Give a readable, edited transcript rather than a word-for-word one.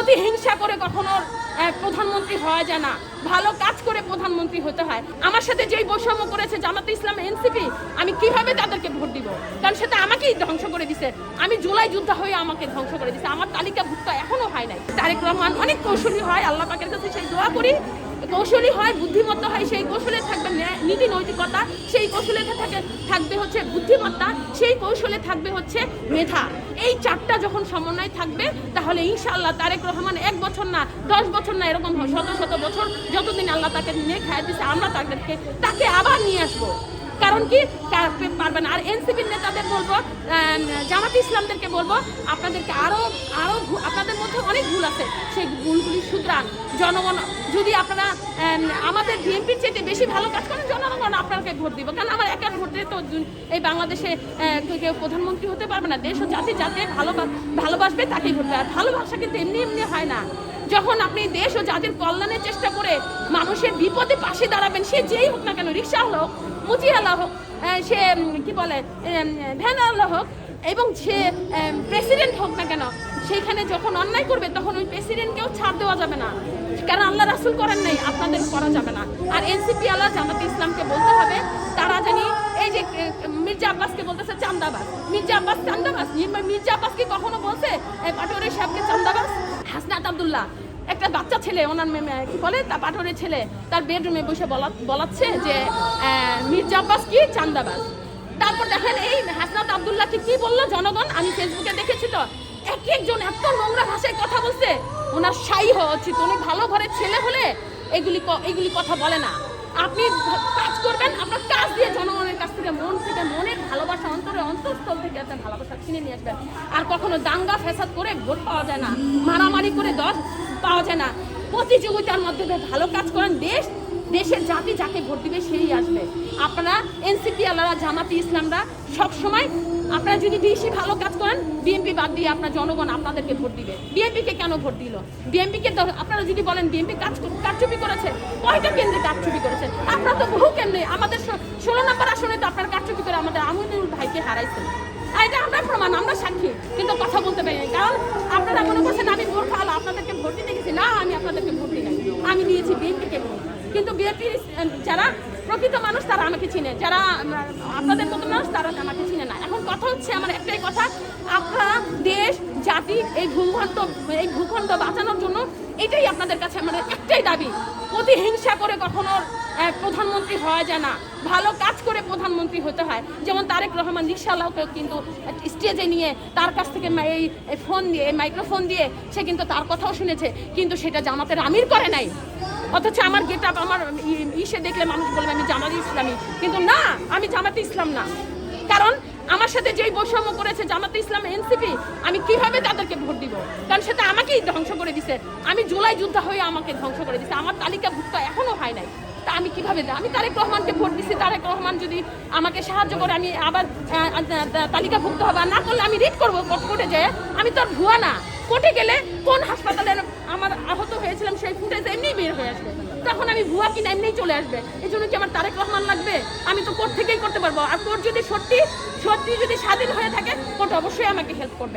প্রতিহিংসা করে কখনো প্রধানমন্ত্রী হওয়া যায় না, ভালো কাজ করে প্রধানমন্ত্রী হতে হয়। আমার সাথে যেই বৈষম্য করেছে জামাতে ইসলাম, এনসিপি, আমি কিভাবে তাদেরকে ভোট দিব? কারণ সেটা আমাকেই ধ্বংস করে দিছে। আমি জুলাই যোদ্ধা হয়ে আমাকে ধ্বংস করে দিছে। আমার তালিকাভুক্ত এখনো হয় নাই। তারেক রহমান অনেক কৌশলী হয়, আল্লাহ পাকের কাছে সেই দোয়া করি। কৌশলী হয়, বুদ্ধিমত্তা হয়, সেই কৌশলে থাকবে নীতি নৈতিকতা, সেই কৌশলে থাকবে হচ্ছে বুদ্ধিমত্তা, সেই কৌশলে থাকবে হচ্ছে মেধা। এই চারটা যখন সমন্বয় থাকবে তাহলে ইনশাআল্লাহ তারেক রহমান 1 বছর না 10 বছর না, এরকম শত শত বছর যতদিন আল্লাহ তাকে নিয়ে খাইয়ে দিচ্ছে, আমরা তাকে আবার নিয়ে আসবো। কারণ কি পারবে না। আর এনসিপির নেতাদের বলবো, জামাত ইসলামদেরকে বলবো, আপনাদেরকে আরো আপনাদের মধ্যে অনেক ভুল আছে, সেই ভুলগুলি শুধরান। জনগণ যদি আপনারা আমাদের বিএনপির চেয়ে বেশি ভালো কাজ করেন, জনগণ আপনাকে ভোট দিব। কারণ আমার একার ভোট দিয়ে তো এই বাংলাদেশে কেউ প্রধানমন্ত্রী হতে পারবে না। দেশ ও জাতি যাতে ভালোবাসবে তাকেই ভোট দেবে। আর ভালোবাসা কিন্তু এমনি এমনি হয় না। যখন আপনি দেশ ও জাতির কল্যাণের চেষ্টা করে মানুষের বিপদে পাশে দাঁড়াবেন, সে যেই হোক না কেন, রিক্সা হোক, মুচিয়ালা হোক, সে কি বলে ভ্যানওয়ালা হোক, এবং সে প্রেসিডেন্ট হোক না কেন, সেইখানে যখন অন্যায় করবে তখন ওই প্রেসিডেন্টকেও ছাড় দেওয়া যাবে না। কারণ আল্লাহ রাসূল করেন নাই, আপনাদের করা যাবে না। আর এনসিপি আল্লাহ জামাতে ইসলামকে বলতে হবে, তারা জানি এই যে মির্জা আব্বাসকে বলতেছে চান্দাবাজ, মির্জা আব্বাস চান্দাবাজ। মির্জা আব্বাস কি কখনো বলছে পাটোয়ারি সাহেবকে চান্দাবাজ? হাসনাত আব্দুল্লাহ একটা বাচ্চা ছেলে, ওনার কি বলে, তা পাটোয়ারি ছেলে, তার বেডরুমে বসে বলাচ্ছে যে মির্জা আব্বাস কি চান্দাবাজ। তারপর দেখেন এই হাসনাত আব্দুল্লাহকে কি বললো জনগণ, আমি ফেসবুকে দেখেছি তো, একজন এত নোংরা ভাষায় কথা বলছে। ওনার শাই হওয়া উচিত। উনি ভালো ঘরের ছেলে হলে এগুলি কথা বলে না। আপনি কাজ করবেন, আপনার কাজ দিয়ে জনগণের কাছ থেকে মন থেকে মনের ভালোবাসা, অন্তঃস্থল থেকে একটা ভালোবাসা কিনে নিয়ে আসবেন। আর কখনো দাঙ্গা ফ্যাসাদ করে ভোট পাওয়া যায় না, মারামারি করে দল পাওয়া যায় না। প্রতিযোগিতার মাধ্যমে ভালো কাজ করেন, দেশের জাতি যাকে ভোট দিবে সেই আসবে। আপনারা এনসিপি আলারা, জামাতি ইসলামরা সবসময় আপনারা যদি বেশি ভালো কাজ করেন, বিএনপি বাদ দিয়ে আপনার জনগণ আপনাদেরকে ভোট দিবে। বিএনপিকে কেন ভোট দিল? বিএনপিকে তো আপনারা যদি বলেন বিএনপি কারচুপি করেছে, কয়টা কেন্দ্রে কারচুপি করেছে? আপনারা তো বহু কেন্দ্রে, আমাদের 16 নম্বর আসনে তো আপনারা কারচুপি করে আমাদের আমিনুল ভাইকে হারাইছেন। আর এটা আমরা প্রমাণ, আমরা সাক্ষী, কিন্তু কথা বলতে পারি না। কারণ আপনারা মনে করছেন আমি ভোট খাওয়ালো, আপনাদেরকে ভোট দিতে গেছি। না, আমি আপনাদেরকে ভোট দিই নাই, আমি দিয়েছি বিএনপিকে ভোট। কিন্তু বিএনপির যারা প্রকৃত মানুষ তারা আমাকে চিনে, যারা আপনাদের মতো মানুষ তারা আমাকে চিনে না। এখন কথা হচ্ছে, আমার একটাই কথা, আপনারা দেশ জাতি এই ভূখণ্ড বাঁচানোর জন্য এটাই আপনাদের কাছে আমাদের একটাই দাবি। প্রতিহিংসা করে কখনো প্রধানমন্ত্রী হওয়া যায় না, ভালো কাজ করে প্রধানমন্ত্রী হতে হয়। যেমন তারেক রহমান রিকশাওয়ালাকে কিন্তু স্টেজে নিয়ে তার কাছ থেকে এই ফোন দিয়ে, মাইক্রোফোন দিয়ে সে কিন্তু তার কথাও শুনেছে, কিন্তু সেটা জামাতের আমির করে নাই। অথচ আমার গেট আপ, আমার ইসে দেখলে মানুষ বলবে আমি জামাতে ইসলামী, কিন্তু না, আমি জামাতে ইসলাম না। কারণ আমার সাথে যেই বৈষম্য করেছে জামাতে ইসলাম, এনসিপি, আমি কিভাবে তাদেরকে ভোট দিব? কারণ সেটা আমাকেই ধ্বংস করে দিছে। আমি জুলাই যোদ্ধা হয়ে আমাকে ধ্বংস করে দিছে। আমার তালিকাভুক্ত এখনো হয় নাই। তা আমি কিভাবে আমি তারেক রহমানকে ভোট দিচ্ছি, তারেক রহমান যদি আমাকে সাহায্য করে আমি আবার তালিকাভুক্ত হবো, না করলে আমি রিট করবো কোর্টে যেয়ে। আমি তো আর ভুয়া না। কোর্টে গেলে কোন হাসপাতালে আমার আহত হয়েছিলাম সেই ফুটেজ এমনি বের হয়ে আসবে, তখন আমি ভুয়া কিনা এমনিই চলে আসবে। এই জন্য কি আমার তারেক রহমান লাগবে? আমি তো কোর্ট থেকেই করতে পারবো। আর কোর্ট যদি সত্যি যদি স্বাধীন হয়ে থাকে, কোর্ট অবশ্যই আমাকে হেল্প করবে।